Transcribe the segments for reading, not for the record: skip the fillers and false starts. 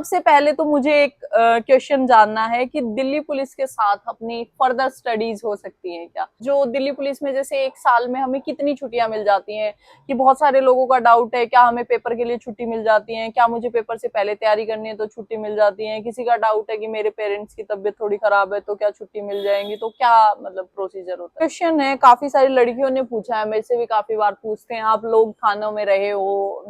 सबसे पहले तो मुझे एक क्वेश्चन जानना है कि दिल्ली पुलिस के साथ अपनी फर्दर स्टडीज हो सकती हैं क्या? जो दिल्ली पुलिस में जैसे एक साल में हमें कितनी छुट्टियां मिल जाती हैं कि बहुत सारे लोगों का डाउट है, क्या हमें पेपर के लिए छुट्टी मिल जाती है, क्या मुझे पेपर से पहले तैयारी करनी है तो छुट्टी मिल जाती है, किसी का डाउट है कि मेरे पेरेंट्स की तबीयत थोड़ी खराब है तो क्या छुट्टी मिल जाएंगी, तो क्या मतलब प्रोसीजर होता है? क्वेश्चन है, काफी सारी लड़कियों ने पूछा है, मेरे से भी काफी बार पूछते हैं, आप लोग थानों में रहे हो,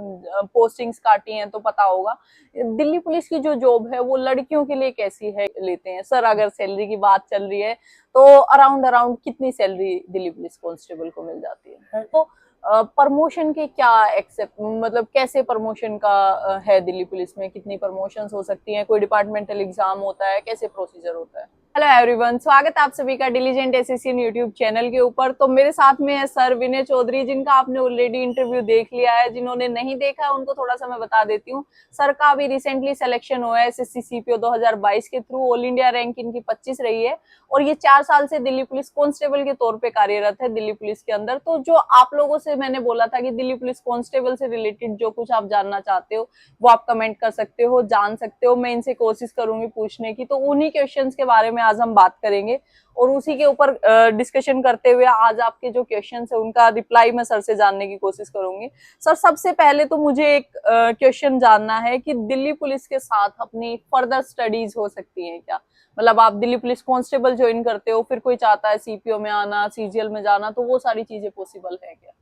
पोस्टिंग्स काटी हैं तो पता होगा दिल्ली पुलिस की जो जॉब है वो लड़कियों के लिए कैसी है लेते हैं सर? अगर सैलरी की बात चल रही है तो अराउंड अराउंड कितनी सैलरी दिल्ली पुलिस कांस्टेबल को मिल जाती है? तो प्रमोशन के क्या एक्सेप्ट मतलब कैसे प्रमोशन का है दिल्ली पुलिस में, कितनी प्रमोशंस हो सकती हैं, कोई डिपार्टमेंटल एग्जाम होता है, कैसे प्रोसीजर होता है? हेलो एवरीवन, स्वागत है आप सभी का डिलीजेंट एसएससी यूट्यूब चैनल के ऊपर। तो मेरे साथ में है सर विनय चौधरी, जिनका आपने ऑलरेडी इंटरव्यू देख लिया है। जिन्होंने नहीं देखा है उनको थोड़ा सा मैं बता देती हूँ। सर का अभी रिसेंटली सिलेक्शन हुआ है एसएससी सीपीओ 2022 के थ्रू। ऑल इंडिया रैंक इनकी 25 रही है और ये 4 साल से दिल्ली पुलिस कांस्टेबल के तौर पे कार्यरत है दिल्ली पुलिस के अंदर। तो जो आप लोगों से मैंने बोला था कि दिल्ली पुलिस कांस्टेबल से रिलेटेड जो कुछ आप जानना चाहते हो वो आप कमेंट कर सकते हो, जान सकते हो। मैं इनसे कोशिश करूंगी पूछने की, तो उन्हीं क्वेश्चंस के बारे में आज हम बात करेंगे और उसी के ऊपर डिस्कशन करते हुए आज आपके जो क्वेश्चंस है उनका रिप्लाई मैं सर से जानने की कोशिश करूंगी। सर, सबसे पहले तो मुझे एक क्वेश्चन जानना है कि दिल्ली पुलिस के साथ अपनी फर्दर स्टडीज हो सकती हैं क्या? मतलब आप दिल्ली पुलिस कांस्टेबल ज्वाइन करते हो, फिर कोई चाहता है सीपीओ में आना, सीजीएल में जाना, तो वो सारी चीजें पॉसिबल है क्या?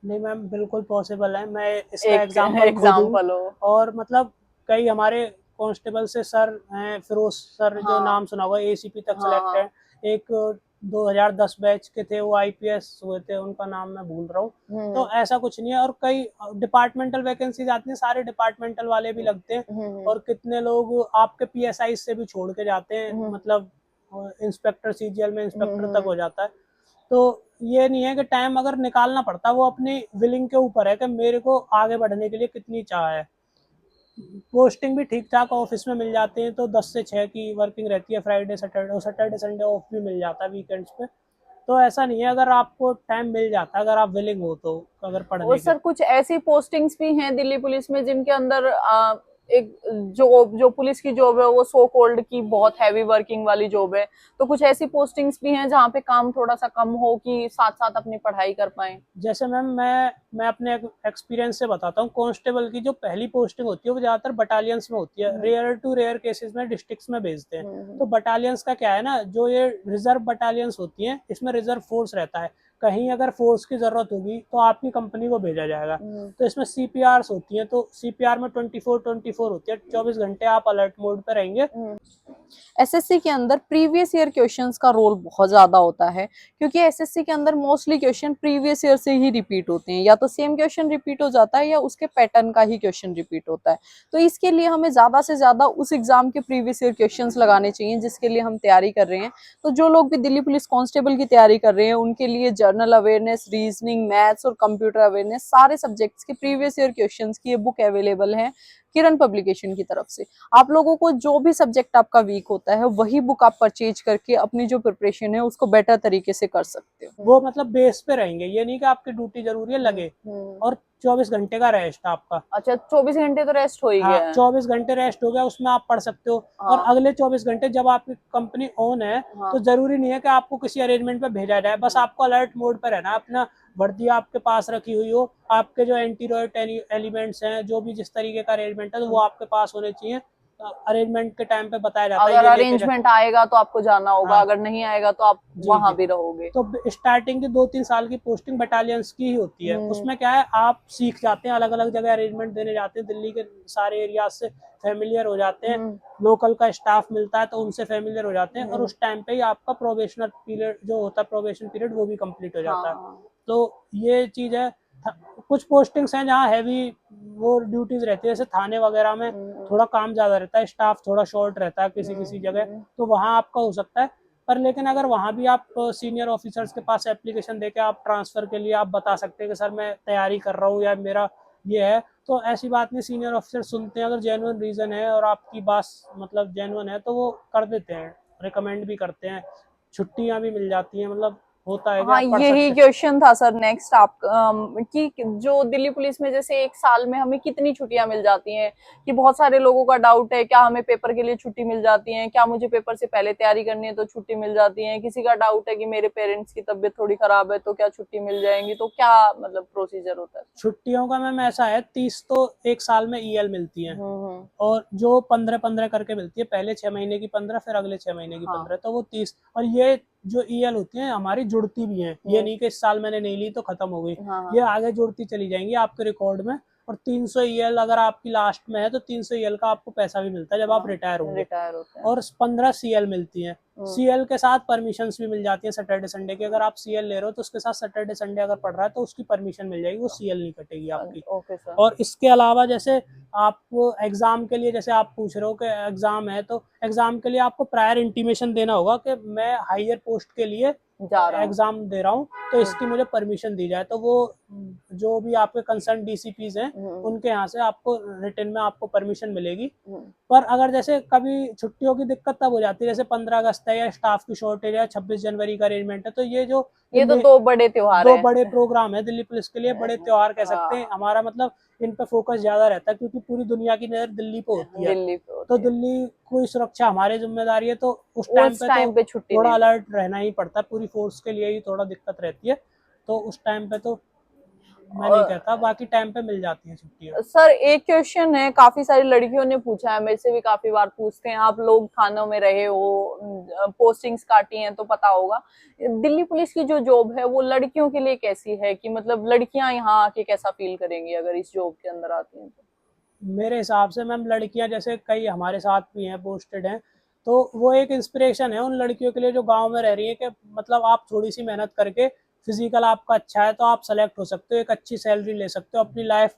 नहीं मैम, बिल्कुल पॉसिबल है। मैं इसका एक एग्जांपल खुद हूँ। एग्जाम्पल हो। और मतलब कई हमारे कांस्टेबल से सर हैं, फिरोज सर जो हाँ नाम सुना होगा, एसीपी तक हाँ सेलेक्ट है। हाँ। एक 2010 बैच के थे, वो आईपीएस हुए थे, उनका नाम मैं भूल रहा हूँ। तो ऐसा कुछ नहीं है। और कई डिपार्टमेंटल वैकेंसीज आती हैं, सारे डिपार्टमेंटल वाले भी लगते हैं। और कितने लोग आपके पीएसआई से भी छोड़ के जाते हैं, मतलब इंस्पेक्टर, सीजीएल में इंस्पेक्टर तक हो जाता है। तो ये नहीं है कि टाइम अगर निकालना पड़ता, वो अपनी विलिंग के ऊपर है कि मेरे को आगे बढ़ने के लिए कितनी चाह है। पोस्टिंग भी ठीक ठाक ऑफिस में मिल जाते हैं, तो 10 से 6 की वर्किंग रहती है। फ्राइडे सैटरडे और सैटरडे संडे ऑफ भी मिल जाता है वीकेंड्स पे। तो ऐसा नहीं है, अगर आपको टाइम मिल जाता है, अगर आप विलिंग हो तो, अगर और पढ़ने के। सर कुछ ऐसी पोस्टिंग्स भी हैं दिल्ली पुलिस में जिनके अंदर एक जो जो पुलिस की जॉब है वो सो कॉल्ड की बहुत हैवी वर्किंग वाली जॉब है, तो कुछ ऐसी पोस्टिंग्स भी हैं जहाँ पे काम थोड़ा सा कम हो कि साथ साथ अपनी पढ़ाई कर पाए? जैसे मैम, मैं अपने एक्सपीरियंस से बताता हूँ। कांस्टेबल की जो पहली पोस्टिंग होती है वो ज्यादातर बटालियंस में होती है। रेयर टू रेयर केसेस में डिस्ट्रिक्ट्स में भेजते हैं। तो बटालियंस का क्या है ना, जो ये रिजर्व बटालियंस होती हैं, इसमें रिजर्व फोर्स रहता है। कहीं अगर फोर्स की जरूरत होगी तो आपकी कंपनी को भेजा जाएगा। तो इसमें सीपीआर होती हैं, तो सीपीआर में 24/24 होती है, 24 घंटे आप अलर्ट मोड पे रहेंगे। एसएससी के अंदर प्रीवियस ईयर क्वेश्चंस का रोल बहुत ज्यादा होता है, क्योंकि एसएससी के अंदर मोस्टली क्वेश्चन प्रीवियस ईयर से ही रिपीट होते हैं, या तो सेम क्वेश्चन रिपीट हो जाता है या उसके पैटर्न का ही क्वेश्चन रिपीट होता है। तो इसके लिए हमें ज्यादा से ज्यादा उस एग्जाम के प्रीवियस ईयर क्वेश्चंस लगाने चाहिए जिसके लिए हम तैयारी कर रहे हैं। तो जो लोग भी दिल्ली पुलिस कांस्टेबल की तैयारी कर रहे हैं उनके लिए जर्नल अवेयरनेस, रीजनिंग, मैथ्स और कंप्यूटर अवेयरनेस, सारे सब्जेक्ट्स के प्रीवियस ईयर क्वेश्चंस की ये बुक अवेलेबल है किरण पब्लिकेशन की तरफ से। आप लोगों को जो भी सब्जेक्ट आपका वीक होता है वही बुक आप परचेज करके अपनी जो प्रिपरेशन है उसको बेटर तरीके से कर सकते हो। वो मतलब बेस पे रहेंगे, ये नहीं कि आपकी ड्यूटी जरूरी है लगे। हम्म। और 24 घंटे का रेस्ट आपका। अच्छा, 24 घंटे तो रेस्ट हो ही हाँ, गया है। 24 घंटे रेस्ट हो गया, उसमें आप पढ़ सकते हो। और हाँ अगले 24 घंटे जब आपकी कंपनी ऑन है, तो हाँ। जरूरी नहीं है कि आपको किसी अरेंजमेंट पे भेजा जाए। बस आपको अलर्ट मोड पे रहना है, अपना वर्दी आपके पास रखी हुई हो, आपके जो एंटी रॉयट एलिमेंट्स हैं, जो भी जिस तरीके का अरेंजमेंट है, तो वो आपके पास होने चाहिए। अरेंजमेंट के टाइम पे बताया जाता है अगर ये लेके जा। अरेंजमेंट आएगा तो आपको जाना होगा, हाँ अगर नहीं आएगा तो आप जी वहां जी। भी रहोगे। तो स्टार्टिंग की 2-3 साल की पोस्टिंग बटालियंस की ही होती है। हम्म उसमें क्या है, आप सीख जाते हैं, अलग अलग जगह अरेंजमेंट देने जाते हैं, दिल्ली के सारे एरियाज से फेमिलियर हो जाते हैं। हम्म लोकल का स्टाफ मिलता है तो उनसे फेमिलियर हो जाते हैं, और हम्म। उस टाइम पे ही आपका प्रोबेशनर पीरियड जो होता है, प्रोबेशन पीरियड, वो भी कंप्लीट हो जाता है। हाँ। तो ये चीज़ है। कुछ पोस्टिंग्स हैं जहाँ हैवी वो ड्यूटीज रहती है, जैसे थाने वगैरह में थोड़ा काम ज़्यादा रहता है, स्टाफ थोड़ा शॉर्ट रहता है किसी किसी जगह। तो वहाँ आपका हो सकता है। पर लेकिन अगर वहाँ भी आप सीनियर ऑफिसर्स के पास एप्लीकेशन देके आप ट्रांसफ़र के लिए आप बता सकते हैं कि सर मैं तैयारी कर रहा हूँ या मेरा ये है, तो ऐसी बात नहीं, सीनियर ऑफिसर सुनते हैं। अगर जेन्युइन रीज़न है और आपकी बात मतलब जेन्युइन है, तो वो कर देते हैं, रिकमेंड भी करते हैं। छुट्टियाँ भी मिल जाती हैं, मतलब होता है कि हाँ, आप पढ़ यही सकते क्वेश्चन था सर नेक्स्ट आप कि जो दिल्ली पुलिस में जैसे एक साल में हमें कितनी छुट्टियां मिल जाती हैं, कि बहुत सारे लोगों का डाउट है क्या हमें पेपर के लिए छुट्टी मिल जाती है, क्या मुझे पेपर से पहले तैयारी करनी है तो छुट्टी मिल जाती है, किसी का डाउट है कि मेरे पेरेंट्स की तबीयत थोड़ी खराब है तो क्या छुट्टी मिल जाएंगी, तो क्या मतलब प्रोसीजर होता है? छुट्टियों का मैम ऐसा है 30 तो एक साल में ईएल मिलती है, हम्म। और जो 15-15 करके मिलती है, पहले 6 महीने की 15, फिर अगले 6 महीने की हाँ। 15, तो वो 30। और ये जो ईएल होती है हमारी जुड़ती भी है, ये नहीं कि इस साल मैंने नहीं ली तो खत्म हो गई, हाँ। ये आगे जुड़ती चली जाएंगी आपके रिकॉर्ड में। और 300 ईएल अगर आपकी लास्ट में है तो 300 ईएल का आपको पैसा भी मिलता है जब आप रिटायर होंगे। रिटायर होते हैं। और 15 सीएल मिलती हैं। सीएल के साथ परमिशंस भी मिल जाती है सैटरडे संडे की, अगर आप सीएल ले रहे हो तो उसके साथ सैटरडे संडे अगर पड़ रहा है तो उसकी परमिशन मिल जाएगी, वो सीएल नहीं कटेगी आपकी। Okay sir. और इसके अलावा जैसे आपको एग्जाम के लिए, जैसे आप पूछ रहे हो कि एग्जाम है, तो एग्जाम के लिए आपको प्रायर इंटीमेशन देना होगा कि मैं हायर पोस्ट के लिए जा रहा हूँ। एग्जाम दे रहा हूँ, तो इसकी मुझे परमिशन दी जाए, तो वो जो भी आपके कंसर्न डीसीपीज हैं उनके यहाँ से आपको रिटर्न में आपको परमिशन मिलेगी। पर अगर जैसे कभी छुट्टियों की दिक्कत तब हो जाती है, जैसे 15 अगस्त है या स्टाफ की शॉर्टेज है, 26 जनवरी का अरेंजमेंट है, तो ये जो ये तो दो बड़े त्योहार दो हैं। बड़े प्रोग्राम है दिल्ली पुलिस के लिए, बड़े त्योहार कह सकते हैं हमारा, मतलब इन पे फोकस ज्यादा रहता है क्योंकि पूरी दुनिया की नजर दिल्ली पे होती है, दिल्ली पे तो होती है। दिल्ली की सुरक्षा हमारी जिम्मेदारी है, तो उस उस टाइम टाइम पे पे तो छुट्टी थोड़ा नहीं। अलर्ट रहना ही पड़ता है, पूरी फोर्स के लिए ही थोड़ा दिक्कत रहती है, तो उस टाइम पे तो मैं नहीं कहता, बाकी टाइम पे मिल जाती है छुट्टियां। सर एक क्वेश्चन है, काफी सारी लड़कियों ने पूछा है, मेरे से भी काफी बार पूछते हैं, आप लोग थानों में रहे हो, पोस्टिंग्स काटी हैं तो पता होगा, दिल्ली पुलिस की जो जॉब है वो लड़कियों के लिए कैसी है, कि मतलब लड़कियां यहाँ आके कैसा फील करेंगी अगर इस जॉब के अंदर आती हैं तो? मेरे हिसाब से मैम लड़कियां, जैसे कई हमारे साथ भी हैं पोस्टेड हैं, तो वो एक इंस्पिरेशन है उन लड़कियों के लिए जो गांव में रह रही है, कि मतलब आप थोड़ी सी मेहनत करके फिजिकल आपका अच्छा है तो आप सेलेक्ट हो सकते हो, एक अच्छी सैलरी ले सकते हो, अपनी लाइफ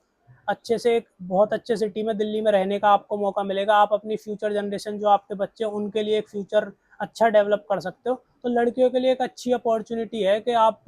अच्छे से एक बहुत अच्छे सिटी में दिल्ली में रहने का आपको मौका मिलेगा, आप अपनी फ्यूचर जनरेशन जो आपके बच्चे हैं उनके लिए एक फ्यूचर अच्छा डेवलप कर सकते हो, तो लड़कियों के लिए एक अच्छी अपॉर्चुनिटी है कि आप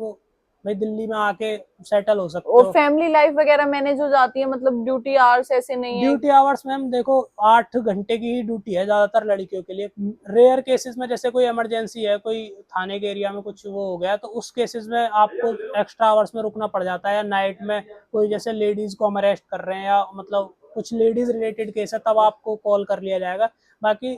भाई दिल्ली में आके सेटल हो सकते और हो। फैमिली लाइफ वगैरह मैनेज हो जाती है, मतलब ड्यूटी आवर्स ऐसे नहीं है? ड्यूटी आवर्स मैम देखो 8 घंटे की ही ड्यूटी है ज्यादातर लड़कियों के लिए, रेयर केसेस में जैसे कोई इमरजेंसी है, कोई थाने के एरिया में कुछ वो हो गया, तो उस केसेस में आपको एक्स्ट्रा आवर्स में रुकना पड़ जाता है, या नाइट में कोई जैसे लेडीज को हम अरेस्ट कर रहे हैं या मतलब कुछ लेडीज रिलेटेड केस है तब आपको कॉल कर लिया जाएगा। बाकी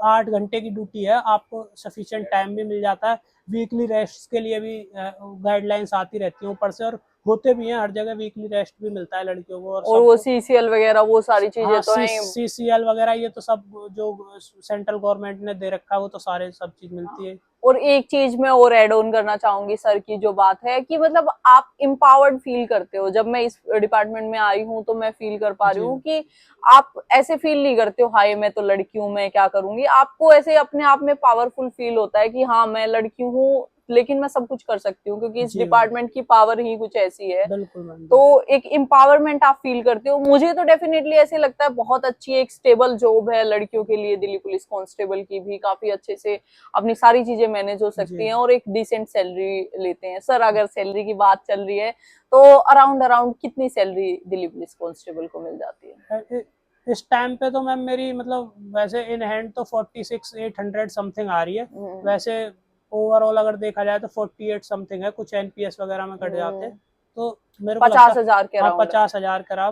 8 घंटे की ड्यूटी है, आपको सफिशिएंट टाइम भी मिल जाता है, वीकली रेस्ट के लिए भी गाइडलाइंस आती रहती हैं ऊपर से, और होते भी हैं हर जगह, वीकली रेस्ट भी मिलता है लड़कियों को, और और वो सबको। सीसीएल वगैरह वो सारी चीजें हाँ, तो है। सीसीएल वगैरह ये तो सब जो सेंट्रल गवर्नमेंट ने दे रखा है वो तो सारे सब चीज मिलती है। और एक चीज मैं और एड ऑन करना चाहूंगी सर की जो बात है, कि मतलब आप इम्पावर्ड फील करते हो, जब मैं इस डिपार्टमेंट में आई हूँ तो मैं फील कर पा रही जी हूँ कि आप ऐसे फील नहीं करते हो हाय मैं तो लड़की हूँ मैं क्या करूंगी, आपको ऐसे अपने आप में पावरफुल फील होता है कि हाँ मैं लड़की हूँ लेकिन मैं सब कुछ कर सकती हूँ, क्योंकि इस जी मैम, डिपार्टमेंट की पावर ही कुछ ऐसी है। बिल्कुल मैम, तो बिल्कुल। एक एम्पावरमेंट आप फील करते हो, मुझे तो डेफिनेटली ऐसे लगता है बहुत अच्छी एक स्टेबल जॉब है लड़कियों के लिए, दिल्ली पुलिस कांस्टेबल की भी काफी अच्छे से अपनी सारी चीजें मैनेज हो सकती जी हैं और एक डिसेंट सैलरी लेते हैं। सर अगर सैलरी की बात चल रही है तो अराउंड अराउंड कितनी सैलरी दिल्ली पुलिस कांस्टेबल को मिल जाती है? इस टाइम पे तो मैम मेरी मतलब वैसे इन हैंड तो 46,800 समथिंग आ रही है, वैसे ओवरऑल अगर देखा जाए तो 48 समथिंग है, कुछ एनपीएस वगैरह में कट जाते हैं, तो मेरे को लगता 50,000 के हाँ अराउंड 50,000 का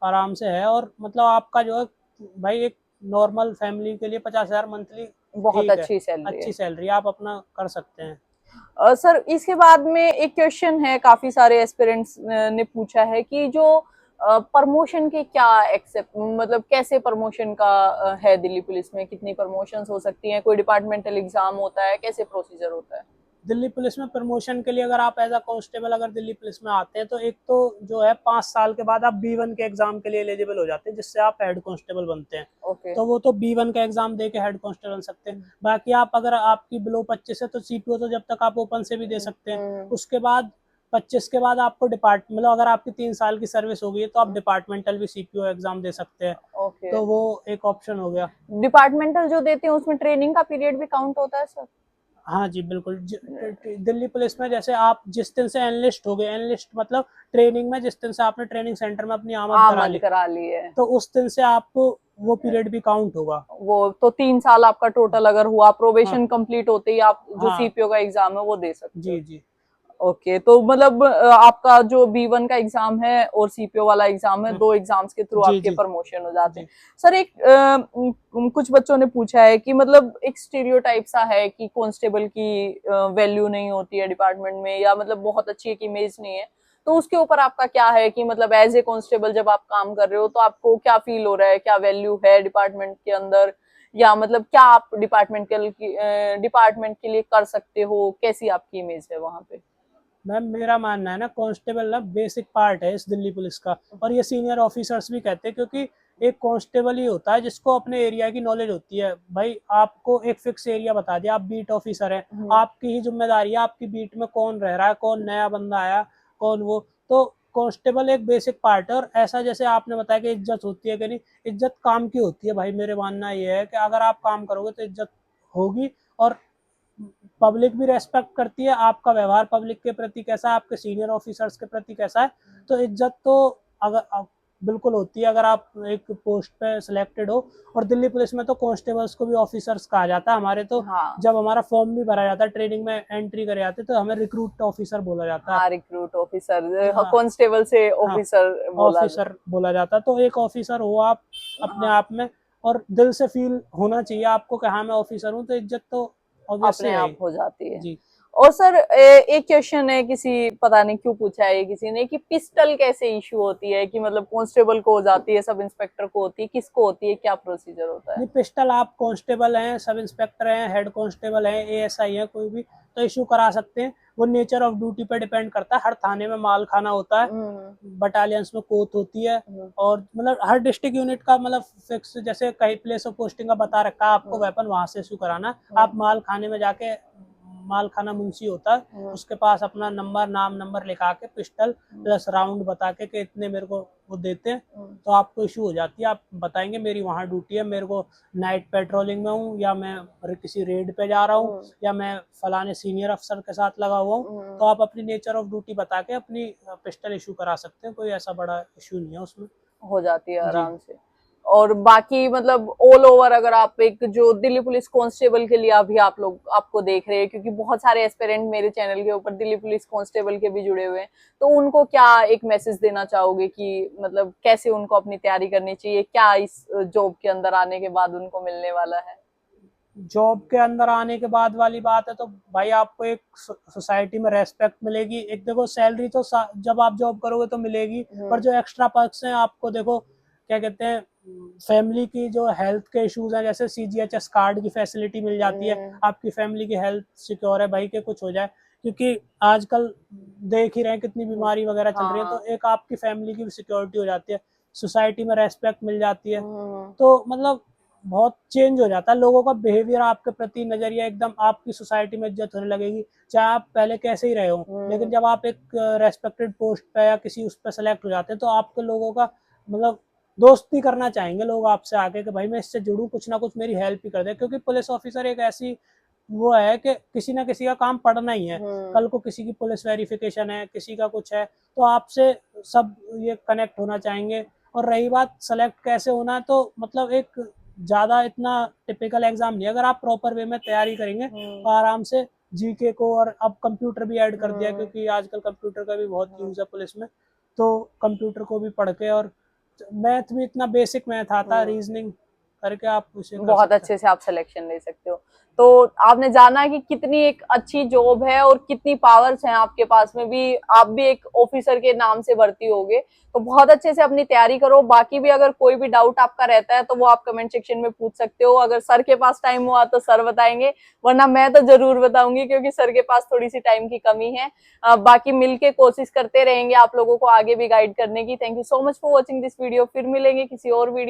आराम से है, और मतलब आपका जो है भाई एक नॉर्मल फैमिली के लिए 50,000 मंथली बहुत ठीक है, अच्छी सैलरी है। अच्छी सैलरी आप अपना कर सकते हैं। सर इसके बाद में एक क्वेश्चन है, काफी सारे एस्पिरेंट्स ने पूछा है कि जो प्रमोशन के क्या एक्सेप्ट मतलब कैसे प्रमोशन का है दिल्ली पुलिस में, कितनी प्रमोशंस हो सकती हैं, कोई डिपार्टमेंटल एग्जाम होता है, कैसे प्रोसीजर होता है? दिल्ली पुलिस में प्रमोशन के लिए अगर आप एज अ कांस्टेबल अगर दिल्ली पुलिस में आते हैं तो एक तो जो है 5 साल के बाद आप B1 के एग्जाम के लिए एलिजिबल हो जाते हैं, जिससे आप हेड कांस्टेबल बनते हैं, ओके। तो वो तो B1 का एग्जाम दे के हेड कांस्टेबल बन सकते हैं। बाकी आप अगर आपकी बिलो 25 है तो सीपीओ तो जब तक आप ओपन से भी दे सकते हैं, उसके बाद 25 के बाद आपको मतलब अगर आपकी 3 साल की सर्विस हो गई है तो आप डिपार्टमेंटल भी सीपीओ एग्जाम दे सकते हैं, ओके। तो वो एक ऑप्शन हो गया। डिपार्टमेंटल जो देते हैं उसमें ट्रेनिंग का पीरियड भी काउंट होता है सर? हाँ जी बिल्कुल। दिल्ली पुलिस में जैसे आप जिस दिन से एनलिस्ट हो गए, एनलिस्ट मतलब ट्रेनिंग में जिस दिन से आपने ट्रेनिंग सेंटर में अपनी आमद करा आमद ली, करा ली है। तो उस दिन से आपको वो पीरियड भी काउंट होगा। वो तो 3 साल आपका टोटल अगर हुआ, हाँ प्रोबेशन कंप्लीट होते ही आप जो हाँ सीपीओ का एग्जाम है वो दे सकते हो। जी जी ओके, तो मतलब आपका जो B1 का एग्जाम है और सीपीओ वाला एग्जाम है, हाँ, 2 एग्जाम्स के थ्रू जी आपके जी प्रमोशन हो जाते हैं। जी सर एक कुछ बच्चों ने पूछा है कि मतलब एक स्टीरियोटाइप सा है कि कांस्टेबल की वैल्यू नहीं होती है डिपार्टमेंट में, या मतलब बहुत अच्छी एक इमेज नहीं है, तो उसके ऊपर आपका क्या है कि मतलब एज ए कांस्टेबल जब आप काम कर रहे हो तो आपको क्या फील हो रहा है, क्या वैल्यू है डिपार्टमेंट के अंदर, या मतलब क्या आप डिपार्टमेंट के लिए कर सकते हो, कैसी आपकी इमेज है वहां पे? मैम मेरा मानना है ना, कांस्टेबल ना बेसिक पार्ट है इस दिल्ली पुलिस का, और ये सीनियर ऑफिसर्स भी कहते हैं, क्योंकि एक कांस्टेबल ही होता है जिसको अपने एरिया की नॉलेज होती है। भाई आपको एक फिक्स एरिया बता दिया, आप बीट ऑफिसर हैं, आपकी ही जिम्मेदारी है आपकी बीट में कौन रह रहा है, कौन नया बंदा आया, कौन वो। तो कांस्टेबल एक बेसिक पार्ट है। और ऐसा जैसे आपने बताया कि इज्जत होती है कि नहीं, इज्जत काम की होती है भाई। मेरे मानना ये है कि अगर आप काम करोगे तो इज्जत होगी, और पब्लिक भी रेस्पेक्ट करती है। आपका व्यवहार पब्लिक के प्रति कैसा है, आपके सीनियर ऑफिसर्स के प्रति कैसा है, तो इज्जत तो अगर बिल्कुल होती है अगर आप एक पोस्ट पे सिलेक्टेड हो। और दिल्ली पुलिस में तो कांस्टेबल्स को भी ऑफिसर्स कहा जाता है। हमारे तो हाँ जब हमारा फॉर्म भी भरा जाता है, ट्रेनिंग में एंट्री करे जाते, तो हमें रिक्रूट ऑफिसर बोला जाता है। हाँ, रिक्रूट ऑफिसर, हाँ कांस्टेबल से हाँ ऑफिसर बोला ऑफिसर बोला जाता है। तो एक ऑफिसर हो आप अपने हाँ, आप में, और दिल से फील होना चाहिए आपको कि हाँ मैं ऑफिसर हूँ, तो इज्जत तो ऑब्वियसली अपने है आप ही। हो जाती है। जी। और सर एक क्वेश्चन है, किसी पता नहीं क्यों पूछा है ये किसी ने, कि पिस्टल कैसे इशू होती है, कि मतलब कांस्टेबल को हो जाती है, सब इंस्पेक्टर को होती है, किसको होती है, क्या प्रोसीजर होता है? नहीं, पिस्टल आप कांस्टेबल हैं, सब इंस्पेक्टर हैं, हेड कांस्टेबल हैं, एएसआई हैं, कोई भी तो इशू करा सकते हैं। वो नेचर ऑफ ड्यूटी पे डिपेंड करता है। हर थाने में माल खाना होता है, बटालियंस में कोत होती है, और मतलब हर डिस्ट्रिक्ट यूनिट का मतलब फिक्स, जैसे कहीं प्लेस ऑफ पोस्टिंग का बता रखा है आपको वेपन, वहां से इशू कराना। आप माल खाने में जाके, माल खाना मुंशी होता है, उसके पास अपना नंबर, नाम नंबर लिखा के, पिस्टल प्लस राउंड बता के कि इतने मेरे को वो देते हैं, तो आपको इशू हो जाती है। आप बताएंगे मेरी वहाँ ड्यूटी है, मेरे को नाइट पेट्रोलिंग में हूँ, या मैं किसी रेड पे जा रहा हूँ, या मैं फलाने सीनियर अफसर के साथ लगा हुआ हूँ, तो आप अपनी नेचर ऑफ ड्यूटी बता के अपनी पिस्टल इशू करा सकते हैं। कोई ऐसा बड़ा इशू नहीं है उसमें। हो जाती है जी। आराम से। और बाकी मतलब ऑल ओवर अगर आप एक जो दिल्ली पुलिस कांस्टेबल के लिए अभी आप लोग आपको देख रहे हैं, क्योंकि बहुत सारे एस्पिरेंट मेरे चैनल के ऊपर दिल्ली पुलिस कांस्टेबल के भी जुड़े हुए हैं, तो उनको क्या एक मैसेज देना चाहोगे कि मतलब कैसे उनको अपनी तैयारी करनी चाहिए, क्या इस जॉब के अंदर आने के बाद उनको मिलने वाला है? जॉब के अंदर आने के बाद वाली बात है, तो भाई आपको एक सोसाइटी में रेस्पेक्ट मिलेगी। एक देखो सैलरी तो जब आप जॉब करोगे तो मिलेगी, पर जो एक्स्ट्रा पर्क्स हैं आपको, देखो क्या कहते हैं, फैमिली की जो हेल्थ के इश्यूज हैं, जैसे सीजीएचएस कार्ड की फैसिलिटी मिल जाती है। आपकी फैमिली की हेल्थ सिक्योर है भाई, के कुछ हो जाए, क्योंकि आजकल देख ही रहे हैं कितनी बीमारी वगैरह चल रही है, तो एक आपकी फैमिली की भी सिक्योरिटी हो जाती है। सोसाइटी में रेस्पेक्ट मिल जाती है, तो मतलब बहुत चेंज हो जाता है लोगों का बिहेवियर आपके प्रति, नजरिया एकदम, आपकी सोसाइटी में इज्जत होने लगेगी, चाहे आप पहले कैसे ही रहे हो। लेकिन जब आप एक रेस्पेक्टेड पोस्ट पे या किसी उस पर सेलेक्ट हो जाते हैं, तो आपके लोगों का मतलब दोस्ती करना चाहेंगे लोग आपसे आके, कि भाई मैं इससे जुड़ूं, कुछ ना कुछ मेरी हेल्प ही कर दे। क्योंकि पुलिस ऑफिसर एक ऐसी वो है कि किसी ना किसी का काम पड़ना ही है। कल को किसी की पुलिस वेरिफिकेशन है, किसी का कुछ है, तो आपसे सब ये कनेक्ट होना चाहेंगे। और रही बात सेलेक्ट कैसे होना है, तो मतलब एक ज्यादा इतना टिपिकल एग्जाम नहीं, अगर आप प्रॉपर वे में तैयारी करेंगे तो आराम से जीके को, और अब कंप्यूटर भी ऐड कर दिया, क्योंकि आजकल कंप्यूटर का भी बहुत यूज है पुलिस में, तो कंप्यूटर को भी पढ़ के, और मैथ भी इतना बेसिक मैथ आता है, रीजनिंग करके आप उसे कर बहुत सकते हैं। अच्छे से आप सिलेक्शन ले सकते हो। तो आपने जाना कि कितनी एक अच्छी जॉब है और कितनी पावर्स हैं आपके पास में भी, आप भी एक ऑफिसर के नाम से भर्ती होगे, तो बहुत अच्छे से अपनी तैयारी करो। बाकी भी अगर कोई भी डाउट आपका रहता है तो वो आप कमेंट सेक्शन में पूछ सकते हो। अगर सर के पास टाइम हुआ तो सर बताएंगे, वरना मैं तो जरूर बताऊंगी, क्योंकि सर के पास थोड़ी सी टाइम की कमी है। बाकी मिलके कोशिश करते रहेंगे आप लोगों को आगे भी गाइड करने की। Thank you so much for watching this video. फिर मिलेंगे किसी और वीडियो